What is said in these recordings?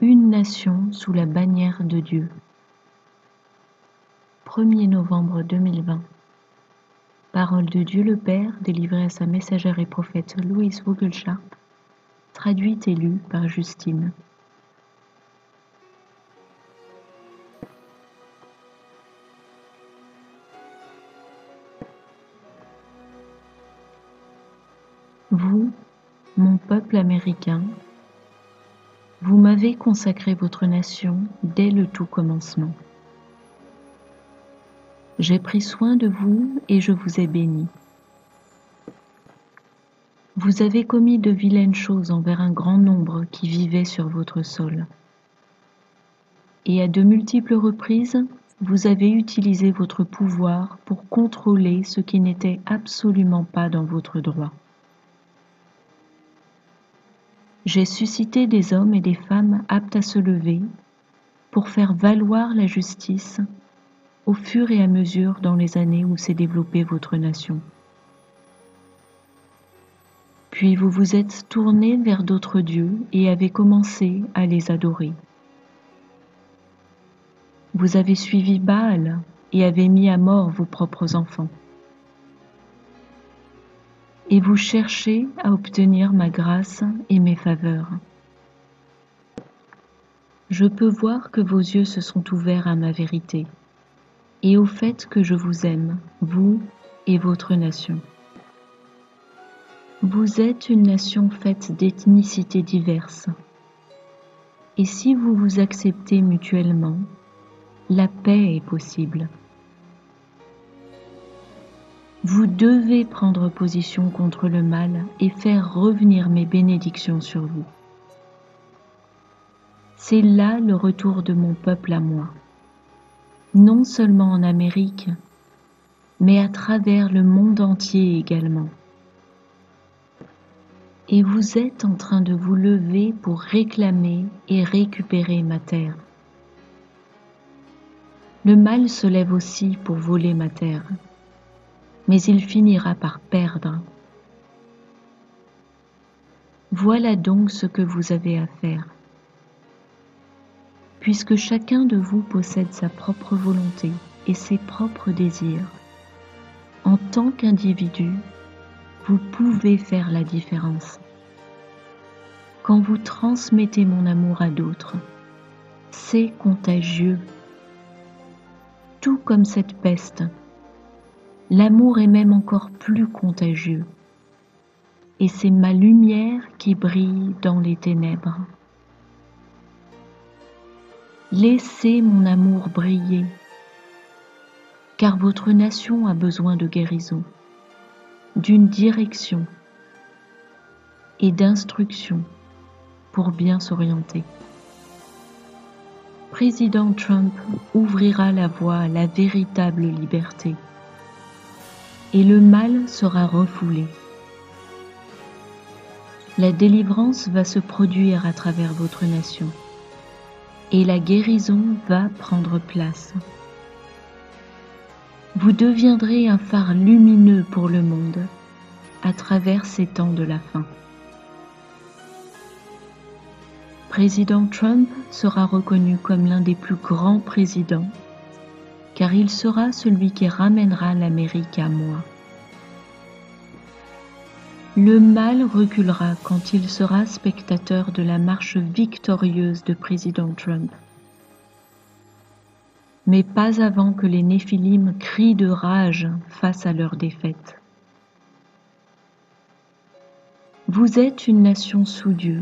une nation sous la bannière de Dieu. 1er novembre 2020. Parole de Dieu le Père, délivrée à sa messagère et prophète Louise Vogelchardt, traduite et lue par Justine. Vous, mon peuple américain, vous m'avez consacré votre nation dès le tout commencement. J'ai pris soin de vous et je vous ai béni. Vous avez commis de vilaines choses envers un grand nombre qui vivait sur votre sol. Et à de multiples reprises, vous avez utilisé votre pouvoir pour contrôler ce qui n'était absolument pas dans votre droit. J'ai suscité des hommes et des femmes aptes à se lever pour faire valoir la justice au fur et à mesure dans les années où s'est développée votre nation. Puis vous vous êtes tournés vers d'autres dieux et avez commencé à les adorer. Vous avez suivi Baal et avez mis à mort vos propres enfants. Et vous cherchez à obtenir ma grâce et mes faveurs. Je peux voir que vos yeux se sont ouverts à ma vérité et au fait que je vous aime, vous et votre nation. Vous êtes une nation faite d'ethnicités diverses. Et si vous vous acceptez mutuellement, la paix est possible. Vous devez prendre position contre le mal et faire revenir mes bénédictions sur vous. C'est là le retour de mon peuple à moi, non seulement en Amérique, mais à travers le monde entier également. Et vous êtes en train de vous lever pour réclamer et récupérer ma terre. Le mal se lève aussi pour voler ma terre, mais il finira par perdre. Voilà donc ce que vous avez à faire. Puisque chacun de vous possède sa propre volonté et ses propres désirs, en tant qu'individu, vous pouvez faire la différence. Quand vous transmettez mon amour à d'autres, c'est contagieux. Tout comme cette peste, l'amour est même encore plus contagieux. Et c'est ma lumière qui brille dans les ténèbres. Laissez mon amour briller, car votre nation a besoin de guérison, d'une direction et d'instruction pour bien s'orienter. Président Trump ouvrira la voie à la véritable liberté et le mal sera refoulé. La délivrance va se produire à travers votre nation et la guérison va prendre place. Vous deviendrez un phare lumineux pour le monde à travers ces temps de la fin. Président Trump sera reconnu comme l'un des plus grands présidents, car il sera celui qui ramènera l'Amérique à moi. Le mal reculera quand il sera spectateur de la marche victorieuse de président Trump. Mais pas avant que les Néphilim crient de rage face à leur défaite. Vous êtes une nation sous Dieu,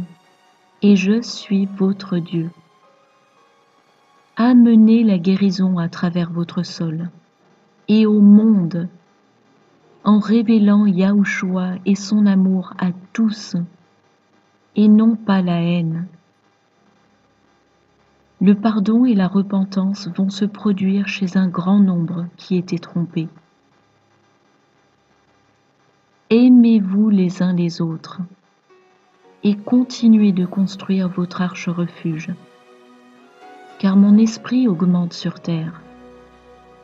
et je suis votre Dieu. Amenez la guérison à travers votre sol, et au monde, en révélant Yahushua et son amour à tous, et non pas la haine. Le pardon et la repentance vont se produire chez un grand nombre qui étaient trompés. Aimez-vous les uns les autres, et continuez de construire votre arche refuge, car mon esprit augmente sur terre,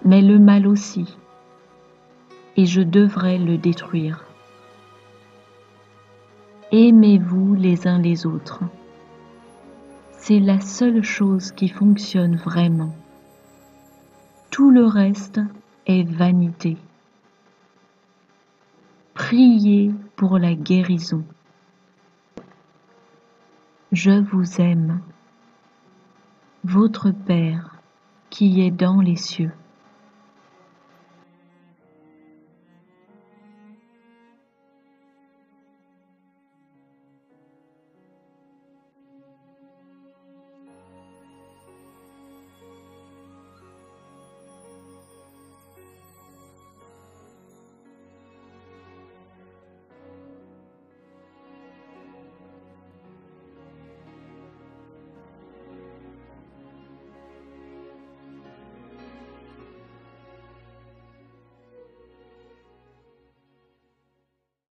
mais le mal aussi, et je devrais le détruire. Aimez-vous les uns les autres. C'est la seule chose qui fonctionne vraiment. Tout le reste est vanité. Priez pour la guérison. Je vous aime, votre Père qui est dans les cieux.